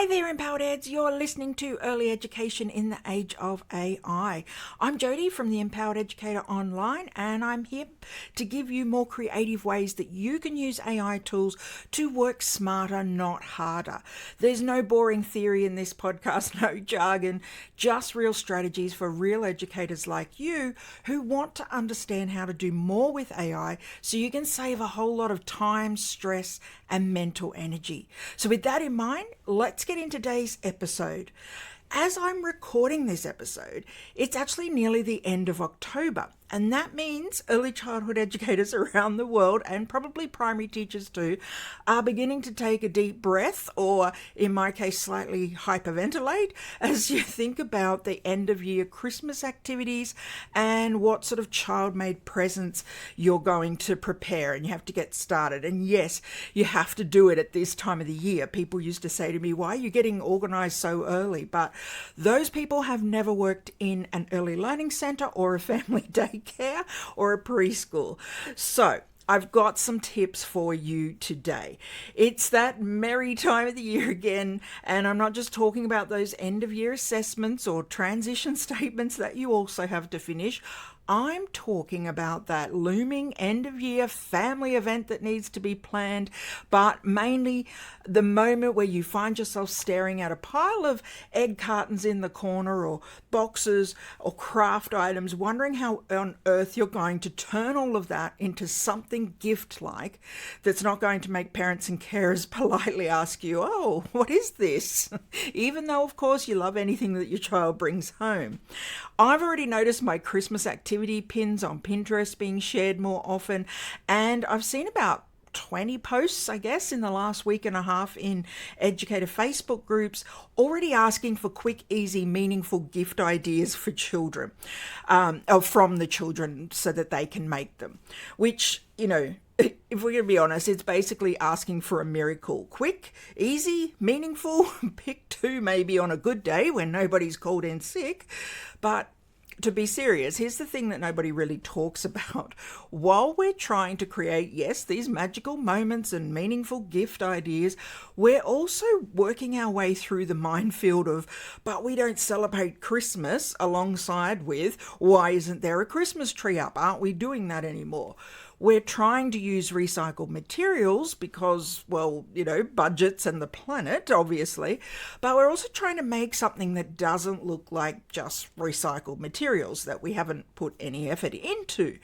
Hi there, Empowered Eds. You're listening to Early Education in the Age of AI. I'm Jody from the Empowered Educator Online, and I'm here to give you more creative ways that you can use AI tools to work smarter, not harder. There's no boring theory in this podcast, no jargon, just real strategies for real educators like you who want to understand how to do more with AI so you can save a whole lot of time, stress, and mental energy. So with that in mind, let's get into today's episode. As I'm recording this episode, it's actually nearly the end of October, and that means early childhood educators around the world, and probably primary teachers too, are beginning to take a deep breath, or in my case, slightly hyperventilate, as you think about the end of year Christmas activities and what sort of child-made presents you're going to prepare, and you have to get started. And yes, you have to do it at this time of the year. People used to say to me, why are you getting organized so early? But those people have never worked in an early learning center or a family daycare or a preschool. So I've got some tips for you today. It's that merry time of the year again, and I'm not just talking about those end of year assessments or transition statements that you also have to finish. I'm talking about that looming end of year family event that needs to be planned, but mainly the moment where you find yourself staring at a pile of egg cartons in the corner or boxes or craft items, wondering how on earth you're going to turn all of that into something gift-like that's not going to make parents and carers politely ask you, oh, what is this? Even though, of course, you love anything that your child brings home. I've already noticed my Christmas activity pins on Pinterest being shared more often, and I've seen about 20 posts, I guess, in the last week and a half in educator Facebook groups already asking for quick, easy, meaningful gift ideas for children, or from the children so that they can make them, which, you know, if we're going to be honest, it's basically asking for a miracle. Quick, easy, meaningful, pick two maybe on a good day when nobody's called in sick. But to be serious, here's the thing that nobody really talks about. While we're trying to create, yes, these magical moments and meaningful gift ideas, we're also working our way through the minefield of, but we don't celebrate Christmas alongside with, why isn't there a Christmas tree up? Aren't we doing that anymore? We're trying to use recycled materials because, well, you know, budgets and the planet, obviously, but we're also trying to make something that doesn't look like just recycled materials that we haven't put any effort into.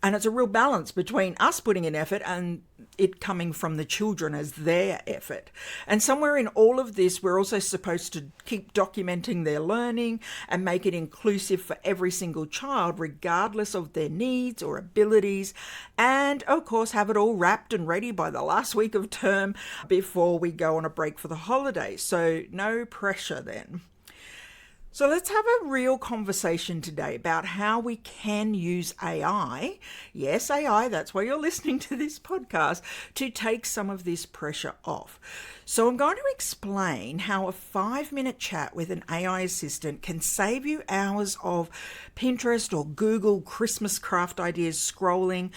And it's a real balance between us putting in effort and it coming from the children as their effort. And somewhere in all of this, we're also supposed to keep documenting their learning and make it inclusive for every single child, regardless of their needs or abilities. And of course, have it all wrapped and ready by the last week of term before we go on a break for the holidays. So no pressure then. So let's have a real conversation today about how we can use AI, yes, AI, that's why you're listening to this podcast, to take some of this pressure off. So I'm going to explain how a 5-minute chat with an AI assistant can save you hours of Pinterest or Google Christmas craft ideas scrolling,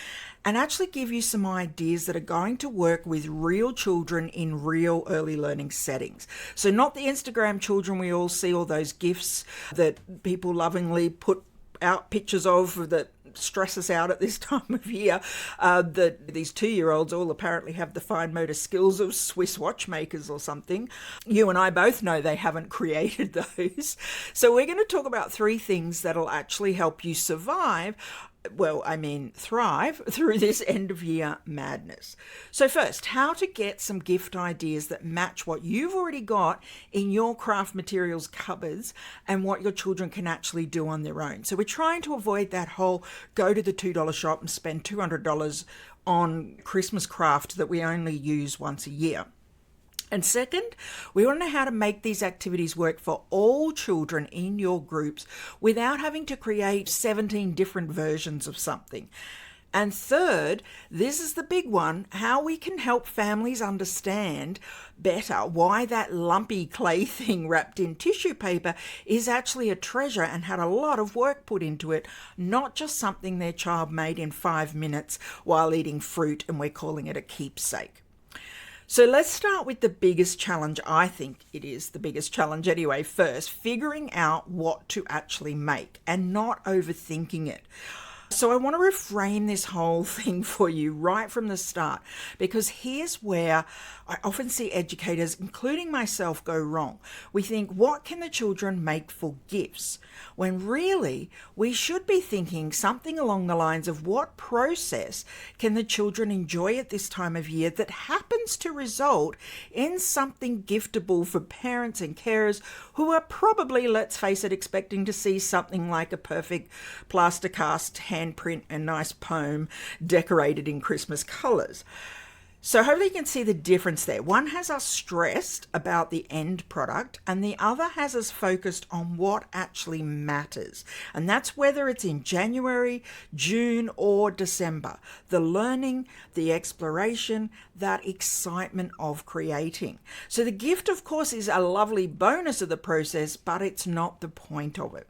and actually give you some ideas that are going to work with real children in real early learning settings. So not the Instagram children we all see, all those GIFs that people lovingly put out pictures of that stress us out at this time of year, that these 2-year-olds all apparently have the fine motor skills of Swiss watchmakers or something. You and I both know they haven't created those. So we're going to talk about 3 things that'll actually help you survive, thrive through this end of year madness. So first, how to get some gift ideas that match what you've already got in your craft materials cupboards and what your children can actually do on their own. So we're trying to avoid that whole go to the $2 shop and spend $200 on Christmas craft that we only use once a year. And second, we want to know how to make these activities work for all children in your groups without having to create 17 different versions of something. And third, this is the big one, how we can help families understand better why that lumpy clay thing wrapped in tissue paper is actually a treasure and had a lot of work put into it, not just something their child made in 5 minutes while eating fruit and we're calling it a keepsake. So let's start with the biggest challenge. I think it is the biggest challenge anyway. First, figuring out what to actually make and not overthinking it. So I want to reframe this whole thing for you right from the start, because here's where I often see educators, including myself, go wrong. We think, what can the children make for gifts? When really we should be thinking something along the lines of, what process can the children enjoy at this time of year that happens to result in something giftable for parents and carers who are probably, let's face it, expecting to see something like a perfect plaster cast handprint and nice poem decorated in Christmas colours. So hopefully you can see the difference there. One has us stressed about the end product, and the other has us focused on what actually matters. And that's whether it's in January, June, or December. The learning, the exploration, that excitement of creating. So the gift, of course, is a lovely bonus of the process, but it's not the point of it.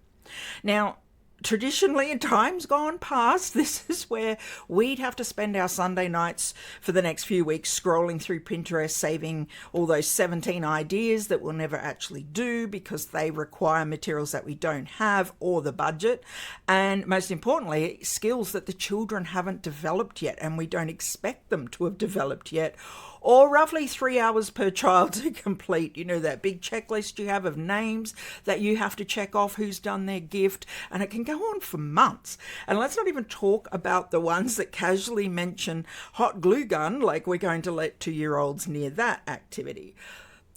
Now, traditionally, in times gone past, this is where we'd have to spend our Sunday nights for the next few weeks scrolling through Pinterest, saving all those 17 ideas that we'll never actually do because they require materials that we don't have or the budget. And most importantly, skills that the children haven't developed yet and we don't expect them to have developed yet. Or roughly 3 hours per child to complete, that big checklist you have of names that you have to check off who's done their gift, and it can go on for months. And let's not even talk about the ones that casually mention hot glue gun, like we're going to let 2-year-olds near that activity.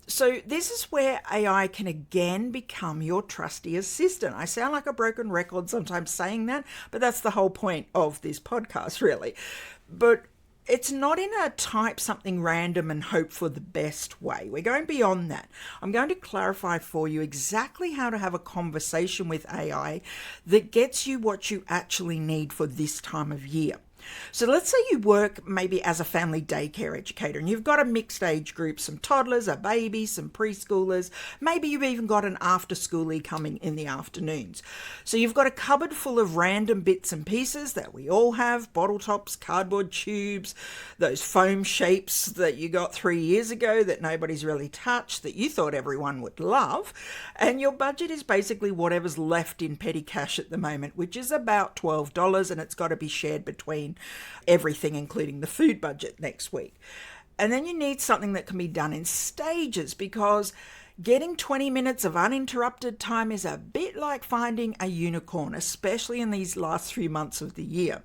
So this is where AI can again become your trusty assistant. I sound like a broken record sometimes saying that, but that's the whole point of this podcast, really. But it's not in a type something random and hope for the best way. We're going beyond that. I'm going to clarify for you exactly how to have a conversation with AI that gets you what you actually need for this time of year. So let's say you work maybe as a family daycare educator and you've got a mixed age group, some toddlers, a baby, some preschoolers. Maybe you've even got an after schoolie coming in the afternoons. So you've got a cupboard full of random bits and pieces that we all have, bottle tops, cardboard tubes, those foam shapes that you got 3 years ago that nobody's really touched, that you thought everyone would love. And your budget is basically whatever's left in petty cash at the moment, which is about $12, and it's got to be shared between everything, including the food budget next week. And then you need something that can be done in stages, because getting 20 minutes of uninterrupted time is a bit like finding a unicorn, especially in these last 3 months of the year.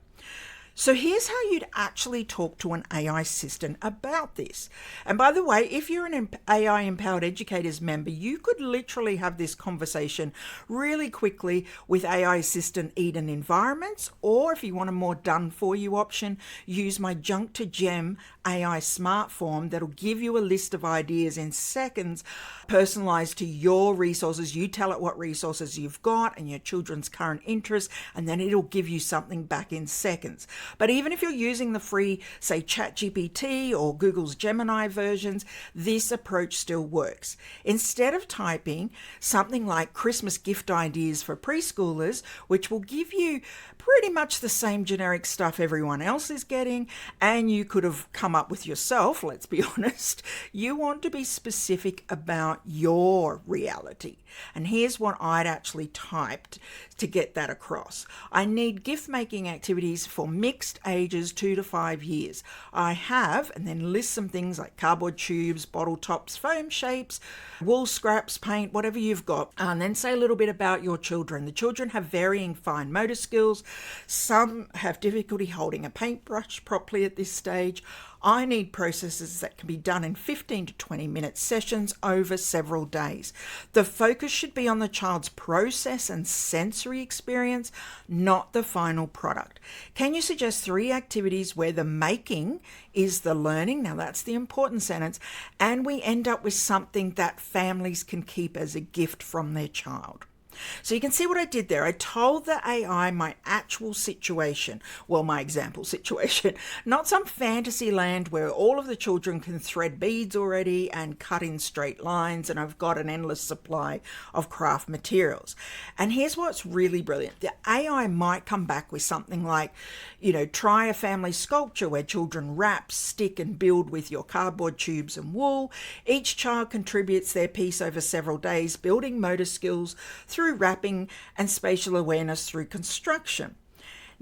So here's how you'd actually talk to an AI assistant about this. And by the way, if you're an AI Empowered Educators member, you could literally have this conversation really quickly with AI Assistant Eden environments, or if you want a more done-for-you option, use my Junk to Gem AI Smart Form that'll give you a list of ideas in seconds, personalized to your resources. You tell it what resources you've got and your children's current interests, and then it'll give you something back in seconds. But even if you're using the free, say, ChatGPT or Google's Gemini versions, this approach still works. Instead of typing something like Christmas gift ideas for preschoolers, which will give you pretty much the same generic stuff everyone else is getting, and you could have come up with yourself, let's be honest, you want to be specific about your reality. And here's what I'd actually typed to get that across. I need gift making activities for mixed ages 2 to 5 years. I have, and then list some things like cardboard tubes, bottle tops, foam shapes, wool scraps, paint, whatever you've got. And then say a little bit about your children. The children have varying fine motor skills. Some have difficulty holding a paintbrush properly at this stage. I need processes that can be done in 15 to 20 minute sessions over several days. The focus should be on the child's process and sensory experience, not the final product. Can you suggest 3 activities where the making is the learning? Now that's the important sentence. And we end up with something that families can keep as a gift from their child. So you can see what I did there. I told the AI my actual situation, well, my example situation, not some fantasy land where all of the children can thread beads already and cut in straight lines and I've got an endless supply of craft materials. And here's what's really brilliant. The AI might come back with something like, try a family sculpture where children wrap, stick and build with your cardboard tubes and wool. Each child contributes their piece over several days, building motor skills through wrapping and spatial awareness through construction.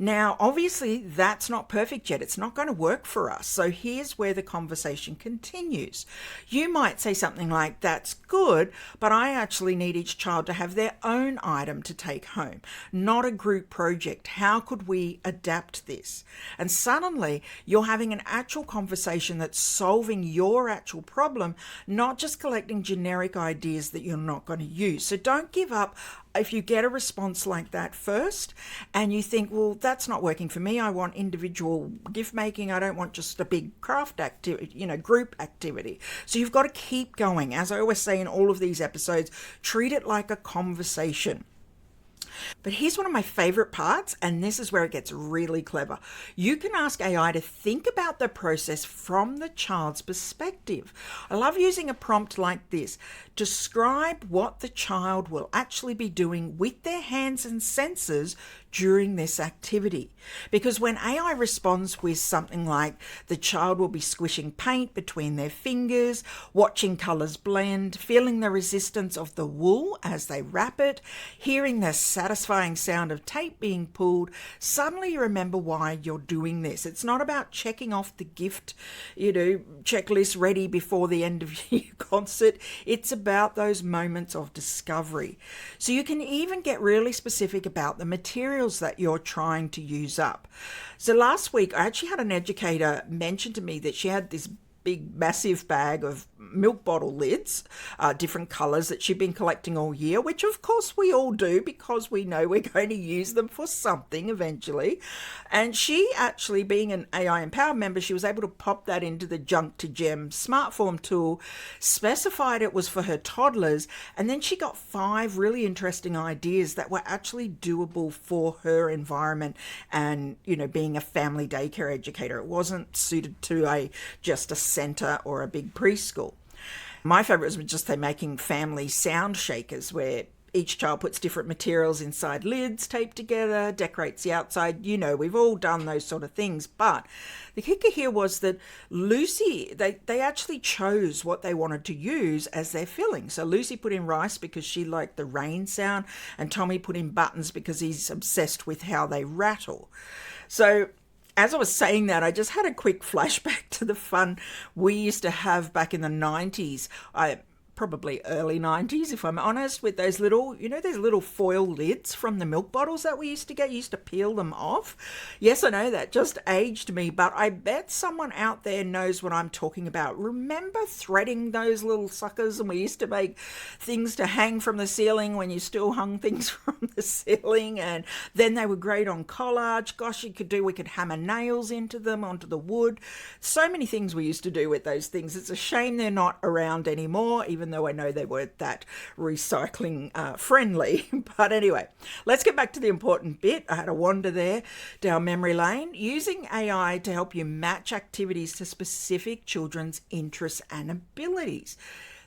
Now, obviously, that's not perfect yet. It's not going to work for us. So here's where the conversation continues. You might say something like, that's good, but I actually need each child to have their own item to take home, not a group project. How could we adapt this? And suddenly, you're having an actual conversation that's solving your actual problem, not just collecting generic ideas that you're not going to use. So don't give up if you get a response like that first and you think, well, that's not working for me. I want individual gift making. I don't want just a big craft activity, group activity. So you've got to keep going. As I always say in all of these episodes, treat it like a conversation. But here's one of my favorite parts, and this is where it gets really clever. You can ask AI to think about the process from the child's perspective. I love using a prompt like this. Describe what the child will actually be doing with their hands and senses during this activity. Because when AI responds with something like the child will be squishing paint between their fingers, watching colours blend, feeling the resistance of the wool as they wrap it, hearing the satisfying sound of tape being pulled, suddenly you remember why you're doing this. It's not about checking off the gift, checklist ready before the end of your concert. It's about those moments of discovery. So you can even get really specific about the materials that you're trying to use up. So last week, I actually had an educator mention to me that she had this big massive bag of milk bottle lids, different colours that she'd been collecting all year, which of course we all do because we know we're going to use them for something eventually. And she actually, being an AI Empowered member, she was able to pop that into the Junk to Gem smart form tool, specified it was for her toddlers, and then she got 5 really interesting ideas that were actually doable for her environment and, being a family daycare educator. It wasn't suited to just a centre or a big preschool. My favourite was just making family sound shakers where each child puts different materials inside lids, taped together, decorates the outside. We've all done those sort of things. But the kicker here was that Lucy, they actually chose what they wanted to use as their filling. So Lucy put in rice because she liked the rain sound, and Tommy put in buttons because he's obsessed with how they rattle. So as I was saying that, I just had a quick flashback to the fun we used to have back in the 90s. Probably early 90s, if I'm honest, with those little, those little foil lids from the milk bottles that we used to get. You used to peel them off. Yes, I know that just aged me, but I bet someone out there knows what I'm talking about. Remember threading those little suckers? And we used to make things to hang from the ceiling when you still hung things from the ceiling, and then they were great on collage. Gosh, we could hammer nails into them, onto the wood. So many things we used to do with those things. It's a shame they're not around anymore, even though I know they weren't that recycling friendly. But anyway, let's get back to the important bit. I had a wander there down memory lane. Using AI to help you match activities to specific children's interests and abilities.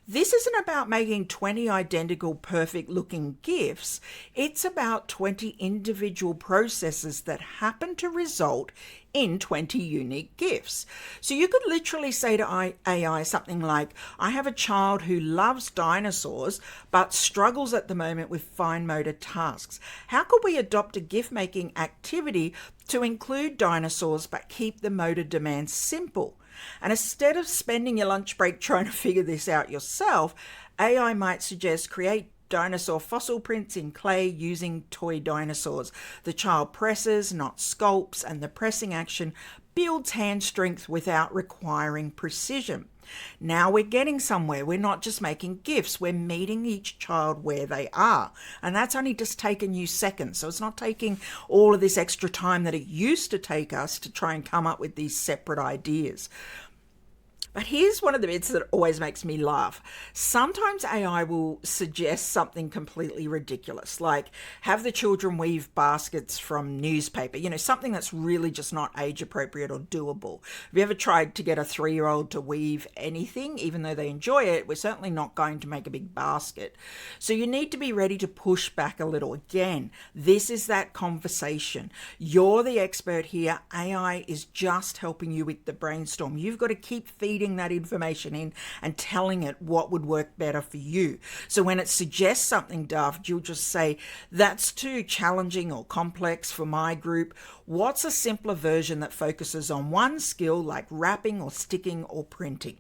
This isn't about making 20 identical, perfect-looking gifts. It's about 20 individual processes that happen to result in 20 unique gifts. So you could literally say to AI something like, I have a child who loves dinosaurs but struggles at the moment with fine motor tasks. How could we adopt a gift-making activity to include dinosaurs but keep the motor demands simple? And instead of spending your lunch break trying to figure this out yourself, AI might suggest create dinosaur fossil prints in clay using toy dinosaurs. The child presses, not sculpts, and the pressing action builds hand strength without requiring precision. Now we're getting somewhere. We're not just making gifts, we're meeting each child where they are. And that's only just taken you seconds. So it's not taking all of this extra time that it used to take us to try and come up with these separate ideas. But here's one of the bits that always makes me laugh. Sometimes AI will suggest something completely ridiculous, like have the children weave baskets from newspaper, something that's really just not age appropriate or doable. Have you ever tried to get a 3-year-old to weave anything? Even though they enjoy it, we're certainly not going to make a big basket. So you need to be ready to push back a little. Again, this is that conversation. You're the expert here. AI is just helping you with the brainstorm. You've got to keep feeding that information in and telling it what would work better for you. So when it suggests something daft, you'll just say, that's too challenging or complex for my group. What's a simpler version that focuses on one skill like wrapping or sticking or printing?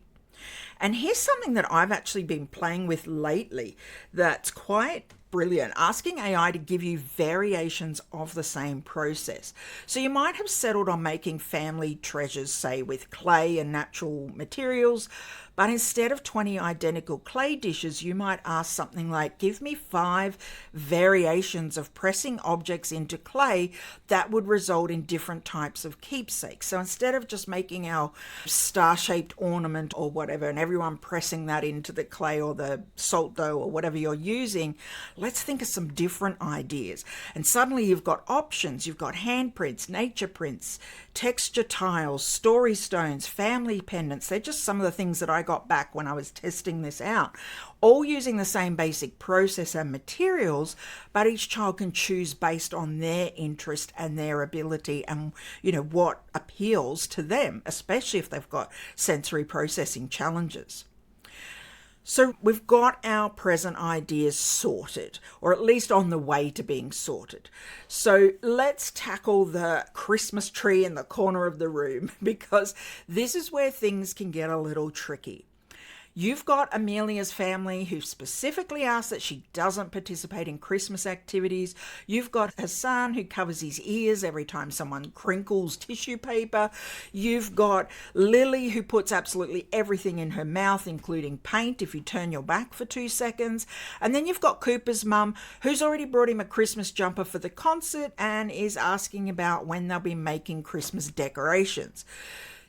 And here's something that I've actually been playing with lately that's quite brilliant, asking AI to give you variations of the same process. So you might have settled on making family treasures, say with clay and natural materials, but instead of 20 identical clay dishes, you might ask something like, give me 5 variations of pressing objects into clay that would result in different types of keepsakes. So instead of just making our star-shaped ornament or whatever, and everyone pressing that into the clay or the salt dough or whatever you're using, let's think of some different ideas. And suddenly you've got options. You've got handprints, nature prints, texture tiles, story stones, family pendants. They're just some of the things that I got back when I was testing this out, all using the same basic process and materials, but each child can choose based on their interest and their ability and what appeals to them, especially if they've got sensory processing challenges. So we've got our present ideas sorted, or at least on the way to being sorted. So let's tackle the Christmas tree in the corner of the room, because this is where things can get a little tricky. You've got Amelia's family who specifically asked that she doesn't participate in Christmas activities. You've got Hassan who covers his ears every time someone crinkles tissue paper. You've got Lily who puts absolutely everything in her mouth, including paint, if you turn your back for 2 seconds. And then you've got Cooper's mum who's already brought him a Christmas jumper for the concert and is asking about when they'll be making Christmas decorations.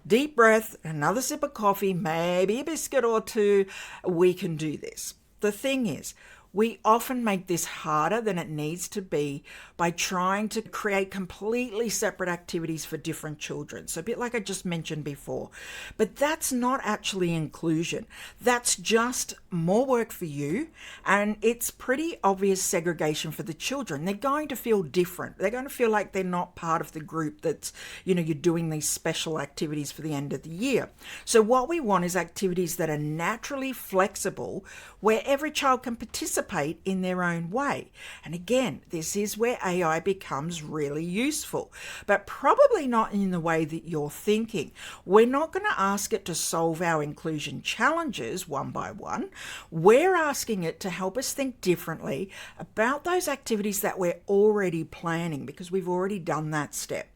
Deep breath, another sip of coffee, maybe a biscuit or 2. We can do this. The thing is, we often make this harder than it needs to be by trying to create completely separate activities for different children. So a bit like I just mentioned before. But that's not actually inclusion. That's just more work for you, and it's pretty obvious segregation for the children. They're going to feel different. They're going to feel like they're not part of the group that's, you're doing these special activities for the end of the year. So what we want is activities that are naturally flexible, where every child can participate in their own way. And again, this is where AI becomes really useful, but probably not in the way that you're thinking. We're not going to ask it to solve our inclusion challenges one by one. We're asking it to help us think differently about those activities that we're already planning, because we've already done that step.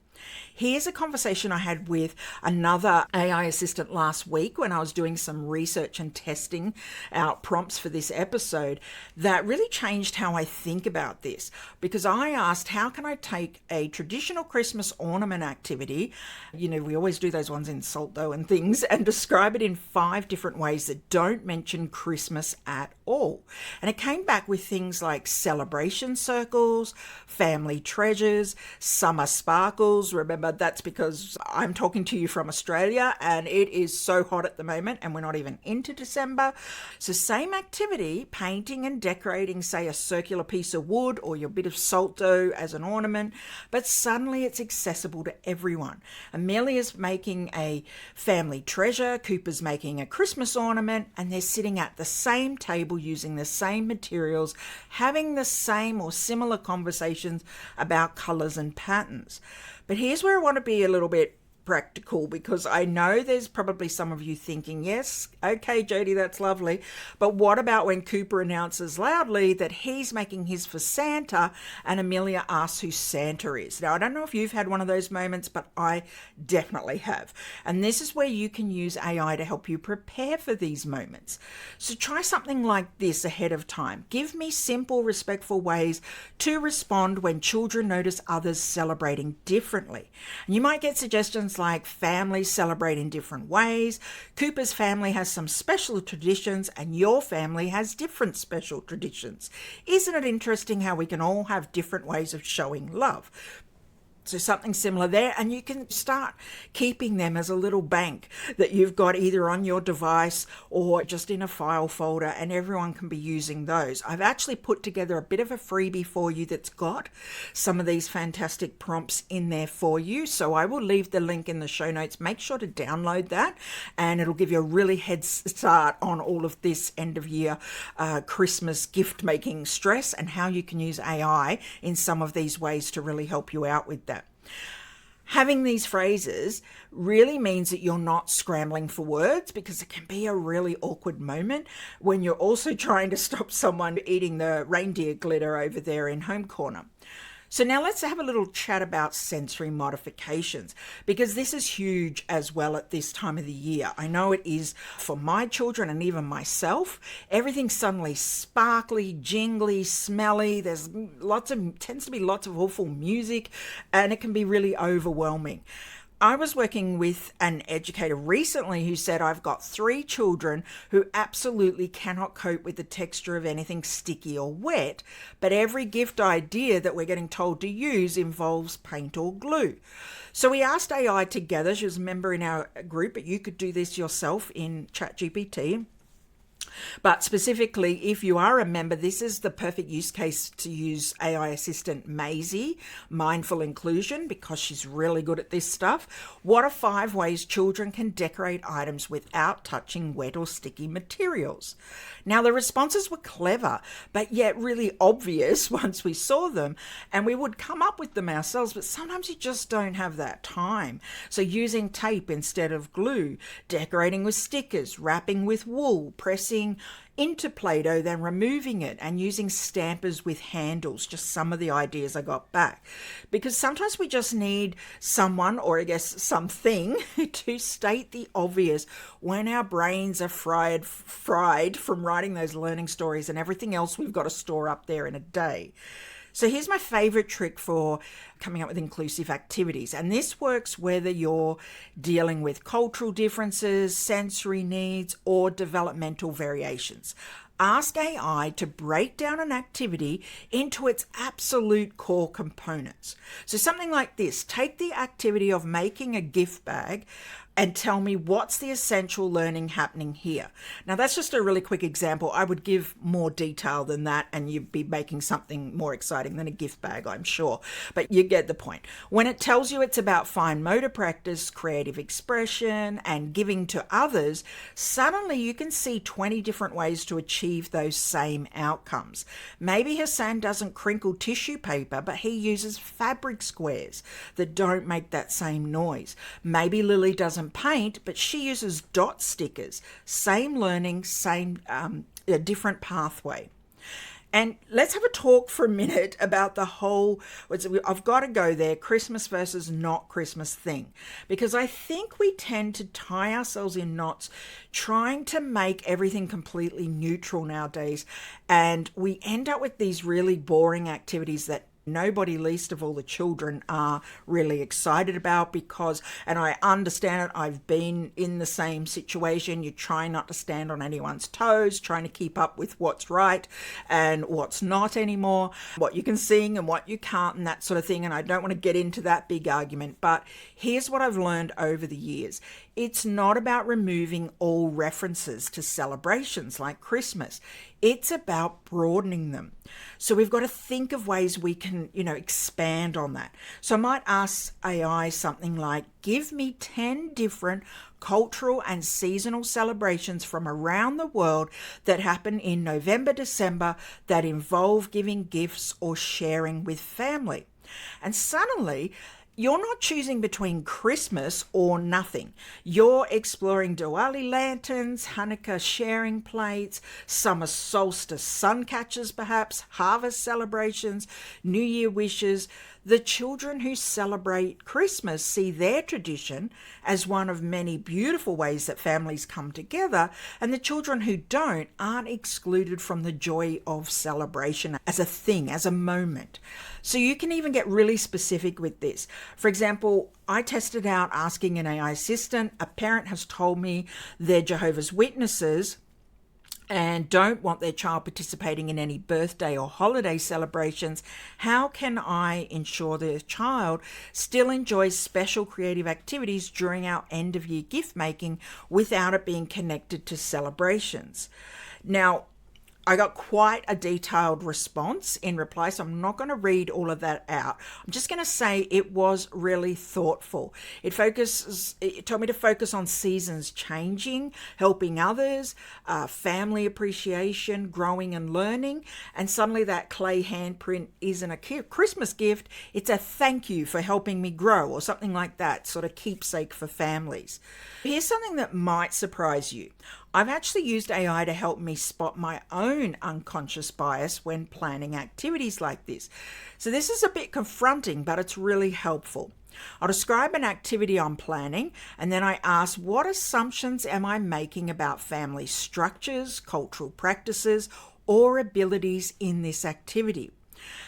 Here's a conversation I had with another AI assistant last week when I was doing some research and testing out prompts for this episode that really changed how I think about this, because I asked, how can I take a traditional Christmas ornament activity, we always do those ones in salt dough and things, and describe it in 5 different ways that don't mention Christmas at all. And it came back with things like celebration circles, family treasures, summer sparkles. Remember, that's because I'm talking to you from Australia and it is so hot at the moment and we're not even into December. So same activity, painting and decorating, say, a circular piece of wood or your bit of salt dough as an ornament, but suddenly it's accessible to everyone. Amelia's making a family treasure, Cooper's making a Christmas ornament, and they're sitting at the same table using the same materials, having the same or similar conversations about colours and patterns. But here's where I want to be a little bit practical, because I know there's probably some of you thinking, yes, okay, Jodie, that's lovely, but what about when Cooper announces loudly that he's making his for Santa and Amelia asks who Santa is? Now, I don't know if you've had one of those moments, but I definitely have. And this is where you can use AI to help you prepare for these moments. So try something like this ahead of time. Give me simple, respectful ways to respond when children notice others celebrating differently. And you might get suggestions things like families celebrate in different ways. Cooper's family has some special traditions and your family has different special traditions. Isn't it interesting how we can all have different ways of showing love? So something similar there, and you can start keeping them as a little bank that you've got either on your device or just in a file folder, and everyone can be using those. I've actually put together a bit of a freebie for you that's got some of these fantastic prompts in there for you. So I will leave the link in the show notes. Make sure to download that, and it'll give you a really head start on all of this end of year Christmas gift making stress and how you can use AI in some of these ways to really help you out with that. Having these phrases really means that you're not scrambling for words, because it can be a really awkward moment when you're also trying to stop someone eating the reindeer glitter over there in home corner. So now let's have a little chat about sensory modifications, because this is huge as well at this time of the year. I know it is for my children and even myself. Everything's suddenly sparkly, jingly, smelly. There's tends to be lots of awful music, and it can be really overwhelming. I was working with an educator recently who said, I've got 3 children who absolutely cannot cope with the texture of anything sticky or wet, but every gift idea that we're getting told to use involves paint or glue. So we asked AI together. She was a member in our group, but you could do this yourself in ChatGPT. But specifically, if you are a member, this is the perfect use case to use AI assistant Maisie, Mindful Inclusion, because she's really good at this stuff. What are 5 ways children can decorate items without touching wet or sticky materials? Now, the responses were clever, but yet really obvious once we saw them, and we would come up with them ourselves, but sometimes you just don't have that time. So using tape instead of glue, decorating with stickers, wrapping with wool, pressing into Play-Doh, then removing it, and using stampers with handles, just some of the ideas I got back. Because sometimes we just need someone, or I guess something, to state the obvious when our brains are fried from writing those learning stories and everything else we've got to store up there in a day. So here's my favorite trick for coming up with inclusive activities. And this works whether you're dealing with cultural differences, sensory needs, or developmental variations. Ask AI to break down an activity into its absolute core components. So something like this: take the activity of making a gift bag and tell me what's the essential learning happening here. Now, that's just a really quick example. I would give more detail than that, and you'd be making something more exciting than a gift bag, I'm sure. But you get the point. When it tells you it's about fine motor practice, creative expression, and giving to others, suddenly you can see 20 different ways to achieve those same outcomes. Maybe Hassan doesn't crinkle tissue paper, but he uses fabric squares that don't make that same noise. Maybe Lily doesn't paint, but she uses dot stickers. Same learning, same a different pathway. And let's have a talk for a minute about the whole, I've got to go there, Christmas versus not Christmas thing. Because I think we tend to tie ourselves in knots trying to make everything completely neutral nowadays. And we end up with these really boring activities that nobody, least of all the children, are really excited about, because, and I understand it, I've been in the same situation. You try not to stand on anyone's toes, trying to keep up with what's right and what's not anymore, what you can sing and what you can't, and that sort of thing. And I don't want to get into that big argument, but here's what I've learned over the years. It's not about removing all references to celebrations like Christmas. It's about broadening them. So we've got to think of ways we can, expand on that. So I might ask AI something like, give me 10 different cultural and seasonal celebrations from around the world that happen in November, December that involve giving gifts or sharing with family. And suddenly, you're not choosing between Christmas or nothing. You're exploring Diwali lanterns, Hanukkah sharing plates, summer solstice sun catchers perhaps, harvest celebrations, New Year wishes. The children who celebrate Christmas see their tradition as one of many beautiful ways that families come together, and the children who don't aren't excluded from the joy of celebration as a thing, as a moment. So you can even get really specific with this. For example, I tested out asking an AI assistant. A parent has told me they're Jehovah's Witnesses and don't want their child participating in any birthday or holiday celebrations. How can I ensure their child still enjoys special creative activities during our end of year gift making without it being connected to celebrations? Now, I got quite a detailed response in reply, so I'm not going to read all of that out. I'm just going to say it was really thoughtful. It told me to focus on seasons changing, helping others, family appreciation, growing and learning, and suddenly that clay handprint isn't a Christmas gift, it's a thank you for helping me grow, or something like that, sort of keepsake for families. Here's something that might surprise you. I've actually used AI to help me spot my own unconscious bias when planning activities like this. So this is a bit confronting, but it's really helpful. I'll describe an activity I'm planning, and then I ask, what assumptions am I making about family structures, cultural practices, or abilities in this activity?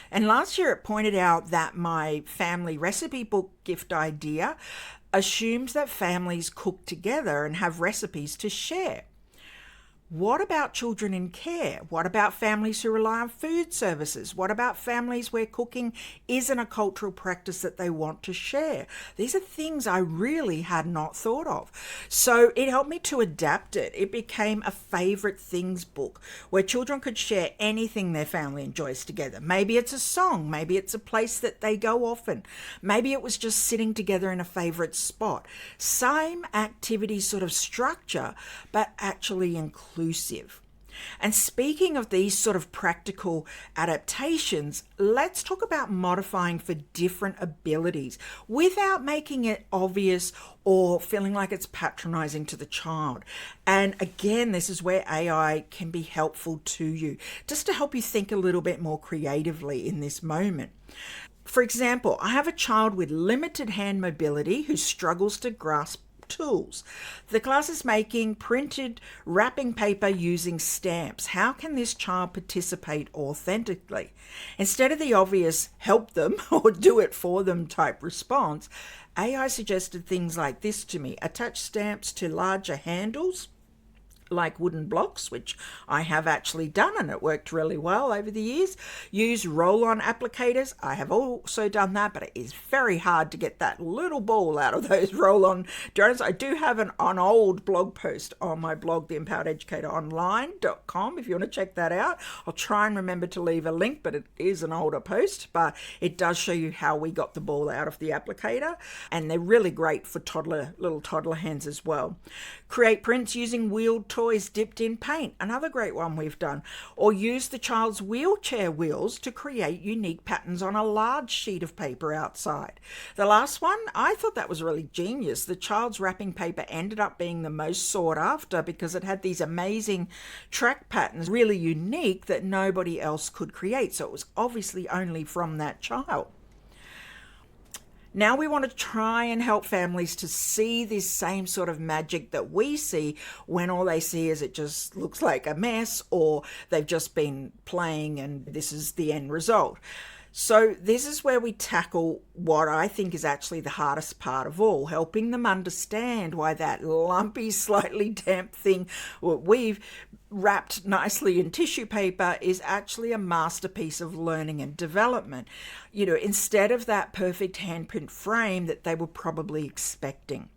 And last year it pointed out that my family recipe book gift idea assumes that families cook together and have recipes to share. What about children in care? What about families who rely on food services? What about families where cooking isn't a cultural practice that they want to share? These are things I really had not thought of. So it helped me to adapt it. It became a favorite things book where children could share anything their family enjoys together. Maybe it's a song. Maybe it's a place that they go often. Maybe it was just sitting together in a favorite spot. Same activity sort of structure, but actually inclusive. And speaking of these sort of practical adaptations, let's talk about modifying for different abilities without making it obvious or feeling like it's patronizing to the child. And again, this is where AI can be helpful to you, just to help you think a little bit more creatively in this moment. For example, I have a child with limited hand mobility who struggles to grasp tools. The class is making printed wrapping paper using stamps. How can this child participate authentically? Instead of the obvious help them or do it for them type response, AI suggested things like this to me: attach stamps to larger handles like wooden blocks, which I have actually done and it worked really well over the years. Use roll-on applicators. I have also done that, but it is very hard to get that little ball out of those roll-on drones. I do have an old blog post on my blog, theempowerededucatoronline.com, if you want to check that out. I'll try and remember to leave a link, but it is an older post, but it does show you how we got the ball out of the applicator, and they're really great for little toddler hands as well. Create prints using wheeled toys dipped in paint, another great one we've done. Or use the child's wheelchair wheels to create unique patterns on a large sheet of paper outside. The last one, I thought that was really genius. The child's wrapping paper ended up being the most sought after because it had these amazing track patterns, really unique, that nobody else could create. So it was obviously only from that child. Now we want to try and help families to see this same sort of magic that we see when all they see is it just looks like a mess, or they've just been playing and this is the end result. So this is where we tackle what I think is actually the hardest part of all, helping them understand why that lumpy, slightly damp thing what we've wrapped nicely in tissue paper is actually a masterpiece of learning and development. You know, instead of that perfect handprint frame that they were probably expecting.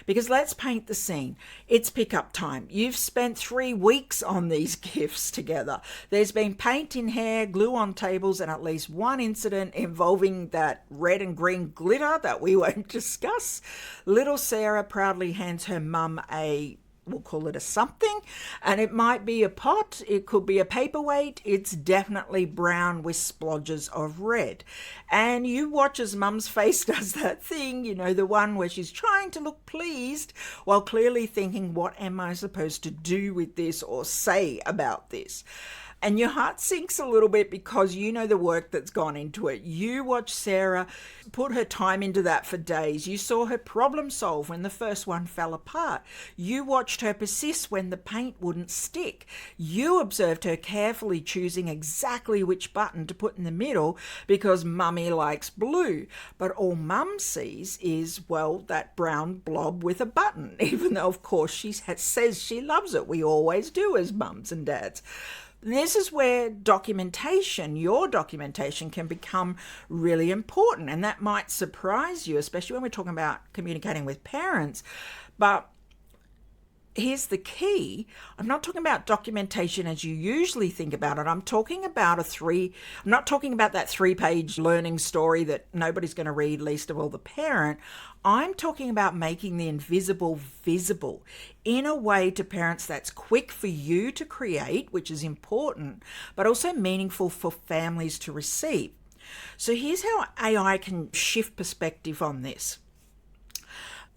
Because let's paint the scene. It's pickup time. You've spent 3 weeks on these gifts together. There's been paint in hair, glue on tables, and at least one incident involving that red and green glitter that we won't discuss. Little Sarah proudly hands her mum we'll call it a something, and it might be a pot, it could be a paperweight, it's definitely brown with splodges of red. And you watch as mum's face does that thing, you know, the one where she's trying to look pleased while clearly thinking, what am I supposed to do with this or say about this? And your heart sinks a little bit because you know the work that's gone into it. You watched Sarah put her time into that for days. You saw her problem solve when the first one fell apart. You watched her persist when the paint wouldn't stick. You observed her carefully choosing exactly which button to put in the middle because mummy likes blue. But all mum sees is, well, that brown blob with a button, even though, of course, she says she loves it. We always do as mums and dads. This is where documentation, your documentation, can become really important. And that might surprise you, especially when we're talking about communicating with parents. But here's the key. I'm not talking about documentation as you usually think about it. I'm talking about I'm not talking about that 3-page learning story that nobody's going to read, least of all the parent. I'm talking about making the invisible visible in a way to parents that's quick for you to create, which is important, but also meaningful for families to receive. So here's how AI can shift perspective on this.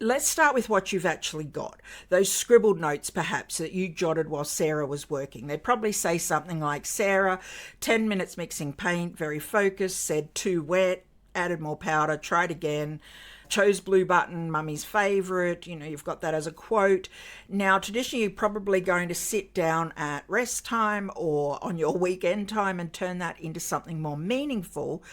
Let's start with what you've actually got. Those scribbled notes, perhaps, that you jotted while Sarah was working. They'd probably say something like, Sarah, 10 minutes mixing paint, very focused, said too wet, added more powder, tried again, chose blue button, mummy's favourite. You've got that as a quote. Now, traditionally, you're probably going to sit down at rest time or on your weekend time and turn that into something more meaningful.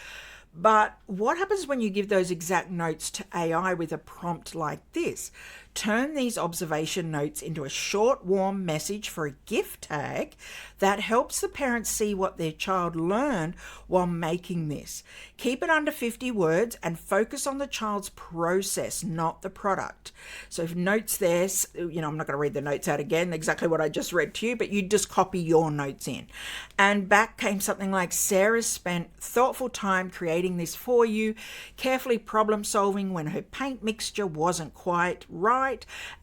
But what happens when you give those exact notes to AI with a prompt like this? Turn these observation notes into a short, warm message for a gift tag that helps the parents see what their child learned while making this. Keep it under 50 words and focus on the child's process, not the product. So if notes there, I'm not going to read the notes out again, exactly what I just read to you, but you just copy your notes in. And back came something like, Sarah spent thoughtful time creating this for you, carefully problem solving when her paint mixture wasn't quite right,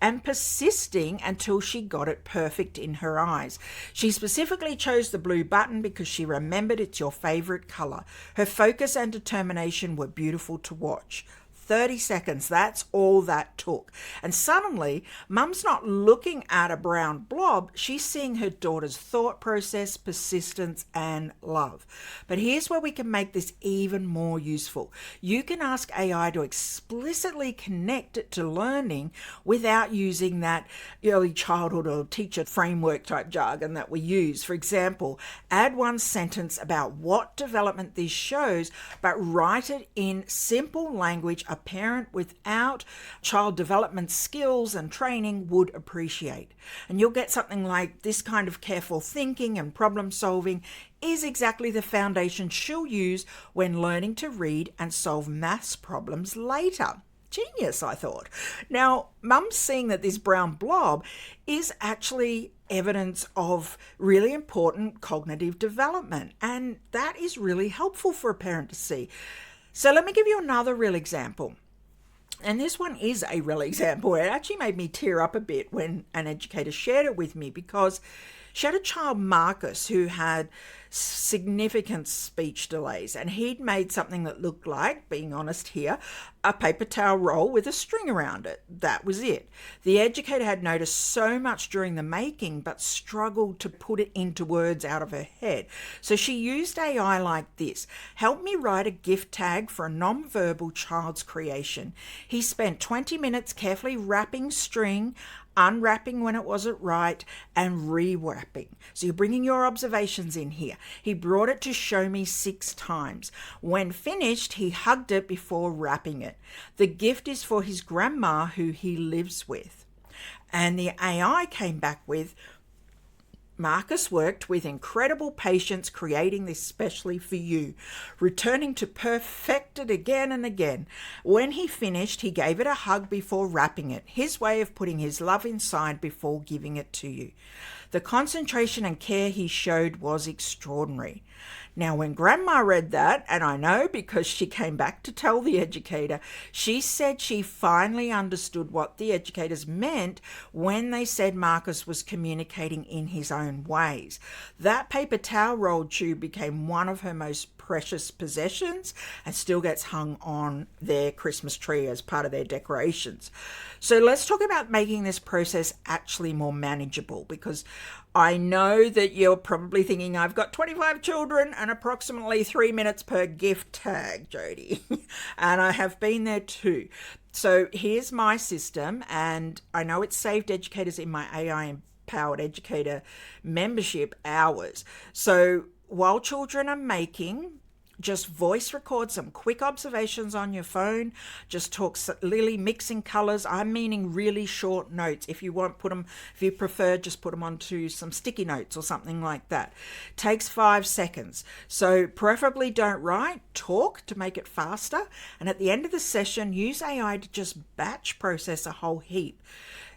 and persisting until she got it perfect in her eyes. She specifically chose the blue button because she remembered it's your favorite color. Her focus and determination were beautiful to watch. 30 seconds, that's all that took. And suddenly, mum's not looking at a brown blob, she's seeing her daughter's thought process, persistence, and love. But here's where we can make this even more useful. You can ask AI to explicitly connect it to learning without using that early childhood or teacher framework type jargon that we use. For example, add one sentence about what development this shows, but write it in simple language a parent without child development skills and training would appreciate. And you'll get something like, this kind of careful thinking and problem solving is exactly the foundation she'll use when learning to read and solve maths problems later. Genius, I thought. Now, mum's seeing that this brown blob is actually evidence of really important cognitive development, and that is really helpful for a parent to see. So let me give you another real example. And this one is a real example. It actually made me tear up a bit when an educator shared it with me, because she had a child, Marcus, who had significant speech delays, and he'd made something that looked like, being honest here, a paper towel roll with a string around it. That was it. The educator had noticed so much during the making but struggled to put it into words out of her head. So she used AI like this. Help me write a gift tag for a non-verbal child's creation. He spent 20 minutes carefully wrapping string, unwrapping when it wasn't right, and rewrapping. So you're bringing your observations in here. He brought it to show me 6 times. When finished, he hugged it before wrapping it. The gift is for his grandma who he lives with. And the AI came back with, Marcus worked with incredible patience creating this specially for you, returning to perfect it again and again. When he finished, he gave it a hug before wrapping it, his way of putting his love inside before giving it to you. The concentration and care he showed was extraordinary. Now, when Grandma read that, and I know because she came back to tell the educator, she said she finally understood what the educators meant when they said Marcus was communicating in his own ways. That paper towel roll tube became one of her most precious possessions and still gets hung on their Christmas tree as part of their decorations. So let's talk about making this process actually more manageable, because I know that you're probably thinking, I've got 25 children and approximately 3 minutes per gift tag, Jody. And I have been there too. So here's my system, and I know it's saved educators in my AI Empowered Educator membership hours. So while children are making, just voice record some quick observations on your phone. Just talk Lily mixing colors. I'm meaning really short notes. If you prefer, just put them onto some sticky notes or something like that. Takes 5 seconds. So preferably don't write, talk to make it faster. And at the end of the session, use AI to just batch process a whole heap.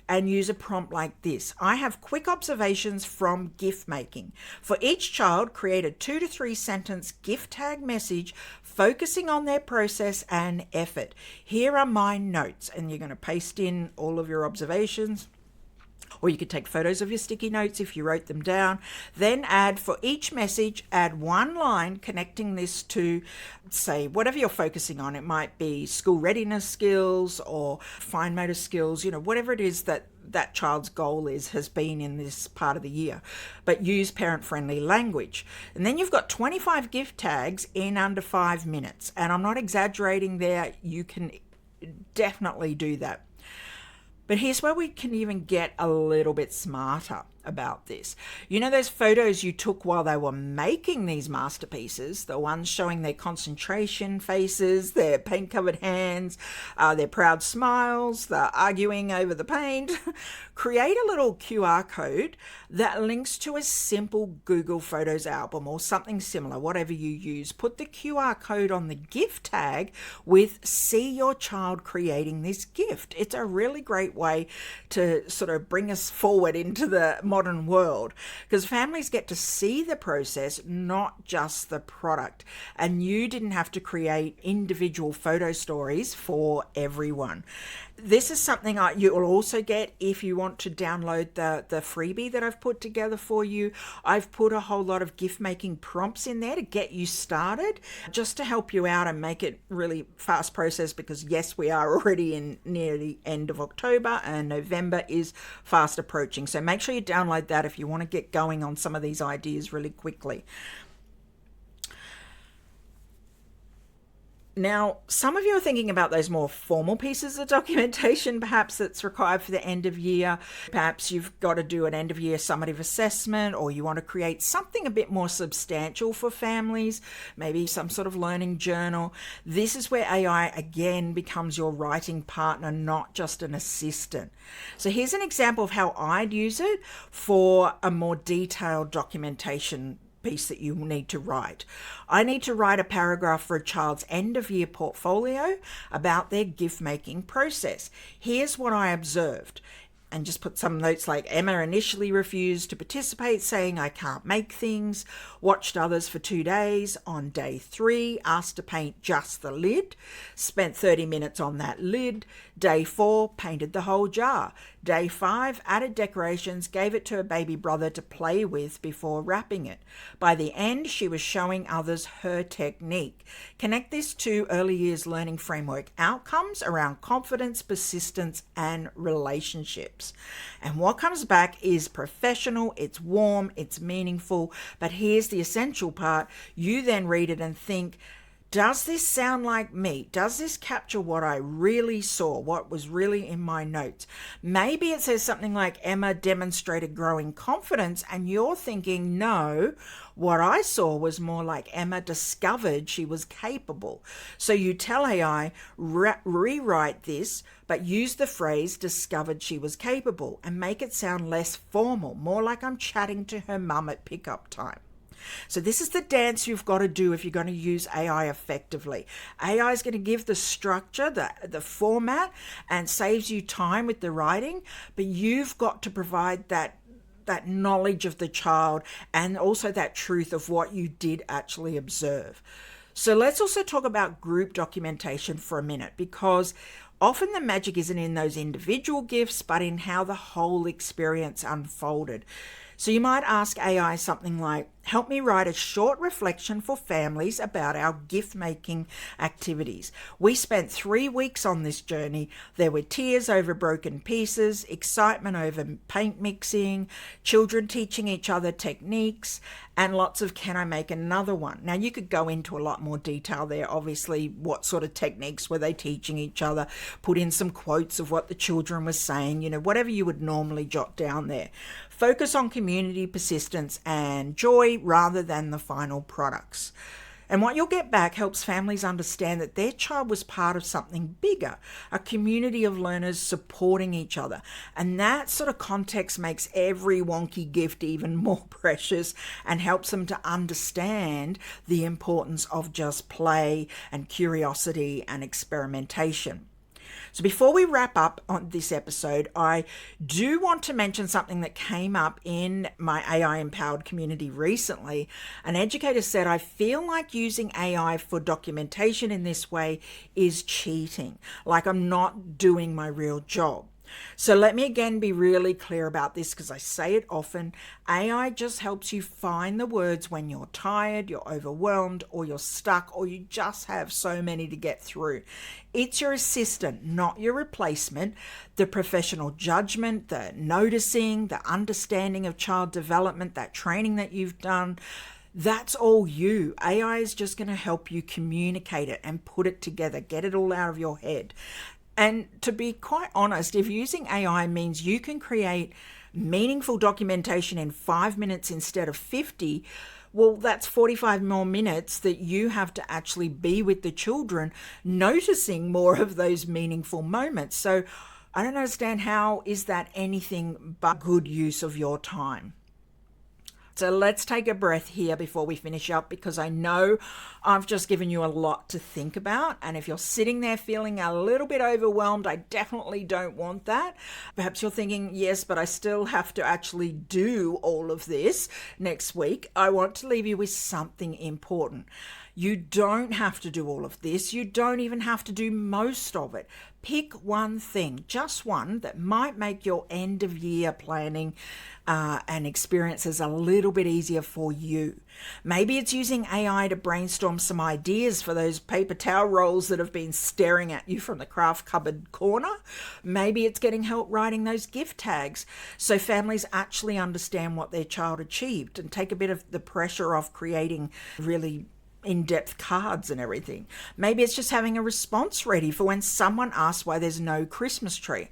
And use a prompt like this. I have quick observations from gift making. For each child, create a 2 to 3 sentence gift tag message focusing on their process and effort. Here are my notes, and you're going to paste in all of your observations. Or you could take photos of your sticky notes if you wrote them down. Then for each message, add one line connecting this to, say, whatever you're focusing on. It might be school readiness skills or fine motor skills, whatever it is that child's goal has been in this part of the year. But use parent-friendly language. And then you've got 25 gift tags in under 5 minutes. And I'm not exaggerating there. You can definitely do that. But here's where we can even get a little bit smarter about this. Those photos you took while they were making these masterpieces, the ones showing their concentration faces, their paint-covered hands, their proud smiles, the arguing over the paint. Create a little QR code that links to a simple Google Photos album or something similar, whatever you use. Put the QR code on the gift tag with "See your child creating this gift." It's a really great way to sort of bring us forward into the modern world, because families get to see the process, not just the product. And you didn't have to create individual photo stories for everyone. This is something you will also get if you want to download the freebie that I've put together for you. I've put a whole lot of gift making prompts in there to get you started, just to help you out and make it really fast process, because yes, we are already in near the end of October and November is fast approaching. So make sure you download that if you want to get going on some of these ideas really quickly. Now, some of you are thinking about those more formal pieces of documentation, perhaps that's required for the end of year. Perhaps you've got to do an end of year summative assessment, or you want to create something a bit more substantial for families, maybe some sort of learning journal. This is where AI again becomes your writing partner, not just an assistant. So here's an example of how I'd use it for a more detailed documentation piece that you need to write. I need to write a paragraph for a child's end of year portfolio about their gift making process. Here's what I observed. And just put some notes like Emma initially refused to participate, saying I can't make things, watched others for 2 days. On day 3, asked to paint just the lid, spent 30 minutes on that lid. Day 4, painted the whole jar. Day 5, added decorations, gave it to a baby brother to play with before wrapping it. By the end, she was showing others her technique. Connect this to early years learning framework outcomes around confidence, persistence, and relationships. And what comes back is professional, it's warm, it's meaningful, but here's the essential part. You then read it and think, does this sound like me? Does this capture what I really saw, what was really in my notes? Maybe it says something like Emma demonstrated growing confidence, and you're thinking, no, what I saw was more like Emma discovered she was capable. So you tell AI, rewrite this, but use the phrase discovered she was capable and make it sound less formal, more like I'm chatting to her mum at pickup time. So this is the dance you've got to do if you're going to use AI effectively. AI is going to give the structure, the format, and saves you time with the writing, but you've got to provide that knowledge of the child and also that truth of what you did actually observe. So let's also talk about group documentation for a minute, because often the magic isn't in those individual gifts, but in how the whole experience unfolded. So you might ask AI something like, helped me write a short reflection for families about our gift-making activities. We spent 3 weeks on this journey. There were tears over broken pieces, excitement over paint mixing, children teaching each other techniques, and lots of can I make another one? Now, you could go into a lot more detail there. Obviously, what sort of techniques were they teaching each other? Put in some quotes of what the children were saying, whatever you would normally jot down there. Focus on community, persistence, and joy rather than the final products. And what you'll get back helps families understand that their child was part of something bigger, a community of learners supporting each other. And that sort of context makes every wonky gift even more precious and helps them to understand the importance of just play and curiosity and experimentation. So before we wrap up on this episode, I do want to mention something that came up in my AI empowered community recently. An educator said, I feel like using AI for documentation in this way is cheating, like I'm not doing my real job. So let me again be really clear about this because I say it often. AI just helps you find the words when you're tired, you're overwhelmed, or you're stuck, or you just have so many to get through. It's your assistant, not your replacement. The professional judgment, the noticing, the understanding of child development, that training that you've done, that's all you. AI is just going to help you communicate it and put it together, get it all out of your head. And to be quite honest, if using AI means you can create meaningful documentation in 5 minutes instead of 50, well, that's 45 more minutes that you have to actually be with the children, noticing more of those meaningful moments. So I don't understand, how is that anything but good use of your time? So let's take a breath here before we finish up, because I know I've just given you a lot to think about. And if you're sitting there feeling a little bit overwhelmed, I definitely don't want that. Perhaps you're thinking, yes, but I still have to actually do all of this next week. I want to leave you with something important. You don't have to do all of this. You don't even have to do most of it. Pick one thing, just one, that might make your end of year planning and experiences a little bit easier for you. Maybe it's using AI to brainstorm some ideas for those paper towel rolls that have been staring at you from the craft cupboard corner. Maybe it's getting help writing those gift tags so families actually understand what their child achieved and take a bit of the pressure off creating really in-depth cards and everything. Maybe it's just having a response ready for when someone asks why there's no Christmas tree.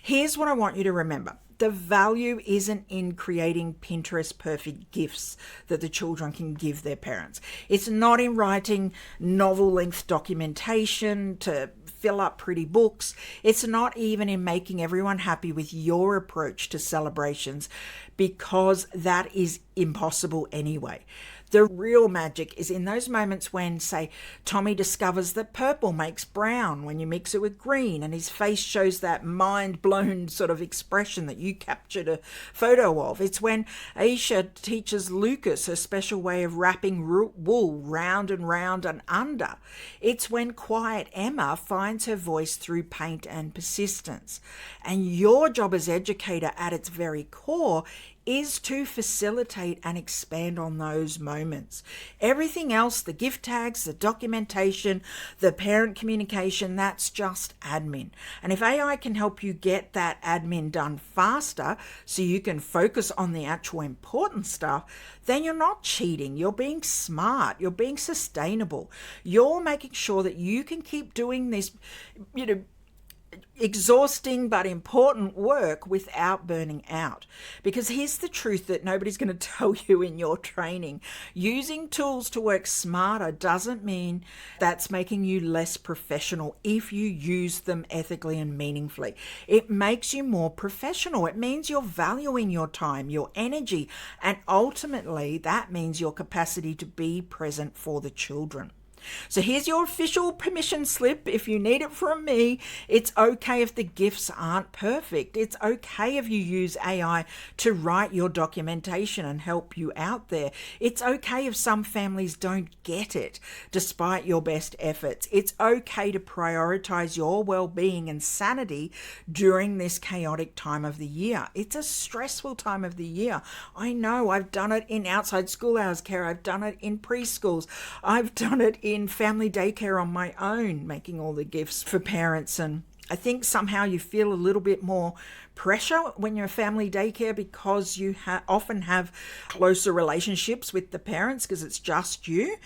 Here's what I want you to remember. The value isn't in creating Pinterest perfect gifts that the children can give their parents. It's not in writing novel-length documentation to fill up pretty books. It's not even in making everyone happy with your approach to celebrations, because that is impossible anyway. The real magic is in those moments when, say, Tommy discovers that purple makes brown when you mix it with green, and his face shows that mind-blown sort of expression that you captured a photo of. It's when Aisha teaches Lucas her special way of wrapping wool round and round and under. It's when quiet Emma finds her voice through paint and persistence. And your job as educator at its very core is to facilitate and expand on those moments. Everything else, the gift tags, the documentation, the parent communication, that's just admin. And if AI can help you get that admin done faster so you can focus on the actual important stuff, then you're not cheating. You're being smart. You're being sustainable. You're making sure that you can keep doing this, exhausting but important work without burning out. Because here's the truth that nobody's going to tell you in your training. Using tools to work smarter doesn't mean that's making you less professional if you use them ethically and meaningfully. It makes you more professional. It means you're valuing your time, your energy, and ultimately that means your capacity to be present for the children. So here's your official permission slip if you need it from me. It's okay if the gifts aren't perfect. It's okay if you use AI to write your documentation and help you out there. It's okay if some families don't get it despite your best efforts. It's okay to prioritize your well-being and sanity during this chaotic time of the year. It's a stressful time of the year. I know, I've done it in outside school hours care. I've done it in preschools. I've done it in family daycare on my own, making all the gifts for parents. And I think somehow you feel a little bit more pressure when you're a family daycare because you often have closer relationships with the parents because it's just you.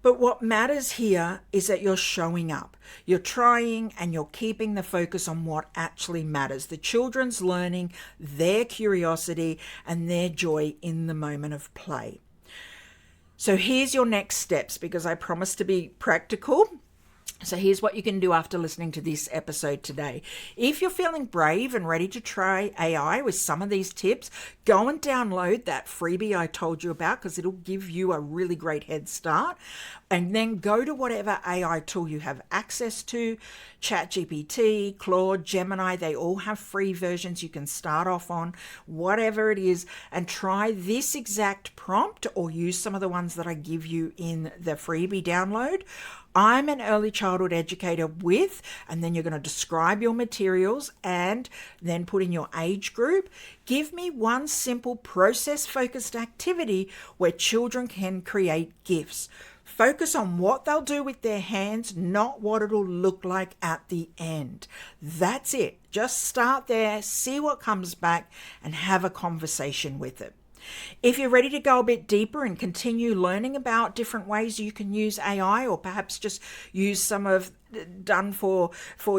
But what matters here is that you're showing up, you're trying, and you're keeping the focus on what actually matters. The children's learning, their curiosity, and their joy in the moment of play. So here's your next steps, because I promised to be practical. So here's what you can do after listening to this episode today. If you're feeling brave and ready to try AI with some of these tips, go and download that freebie I told you about because it'll give you a really great head start. And then go to whatever AI tool you have access to, ChatGPT, Claude, Gemini, they all have free versions you can start off on, whatever it is, and try this exact prompt or use some of the ones that I give you in the freebie download. I'm an early childhood educator with, and then you're going to describe your materials and then put in your age group. Give me one simple process-focused activity where children can create gifts. Focus on what they'll do with their hands, not what it'll look like at the end. That's it. Just start there, see what comes back, and have a conversation with it. If you're ready to go a bit deeper and continue learning about different ways you can use AI, or perhaps just use some of done for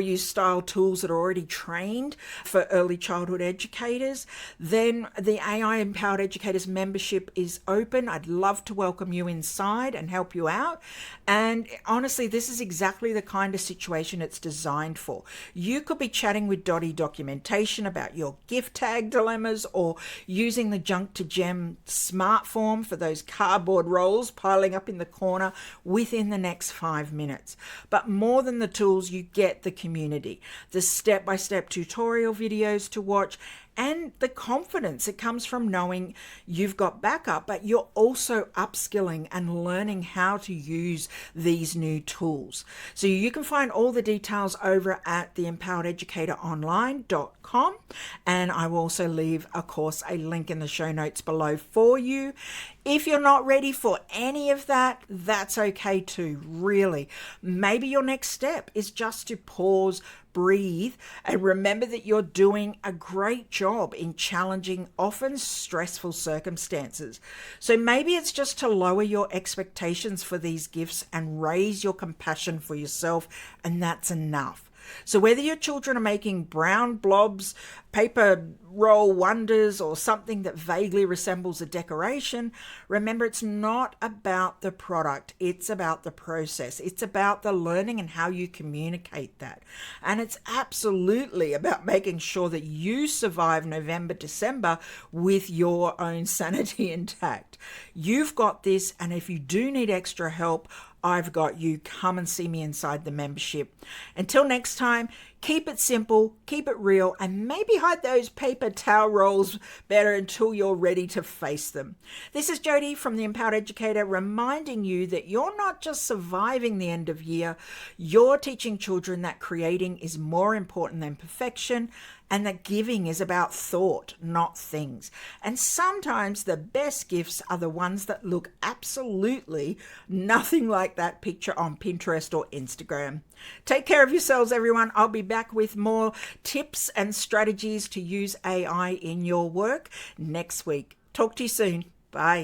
you style tools that are already trained for early childhood educators, then the AI Empowered Educators membership is open. I'd love to welcome you inside and help you out. And honestly, this is exactly the kind of situation it's designed for. You could be chatting with Dottie Documentation about your gift tag dilemmas, or using the Junk to Gem smart form for those cardboard rolls piling up in the corner within the next 5 minutes. But more than the tools, you get the community, the step-by-step tutorial videos to watch, and the confidence that comes from knowing you've got backup, but you're also upskilling and learning how to use these new tools. So you can find all the details over at theempowerededucatoronline.com, and I will also leave, of course, a link in the show notes below for you. If you're not ready for any of that, that's okay too, really. Maybe your next step is just to pause, breathe, and remember that you're doing a great job in challenging, often stressful circumstances. So maybe it's just to lower your expectations for these gifts and raise your compassion for yourself, and that's enough. So whether your children are making brown blobs, paper roll wonders, or something that vaguely resembles a decoration, remember it's not about the product, it's about the process. It's about the learning and how you communicate that. And it's absolutely about making sure that you survive November, December with your own sanity intact. You've got this, and if you do need extra help, I've got you. Come and see me inside the membership. Until next time, keep it simple, keep it real, and maybe hide those paper towel rolls better until you're ready to face them. This is Jodie from The Empowered Educator, reminding you that you're not just surviving the end of year, you're teaching children that creating is more important than perfection, and that giving is about thought, not things. And sometimes the best gifts are the ones that look absolutely nothing like that picture on Pinterest or Instagram. Take care of yourselves, everyone. I'll be back with more tips and strategies to use AI in your work next week. Talk to you soon. Bye.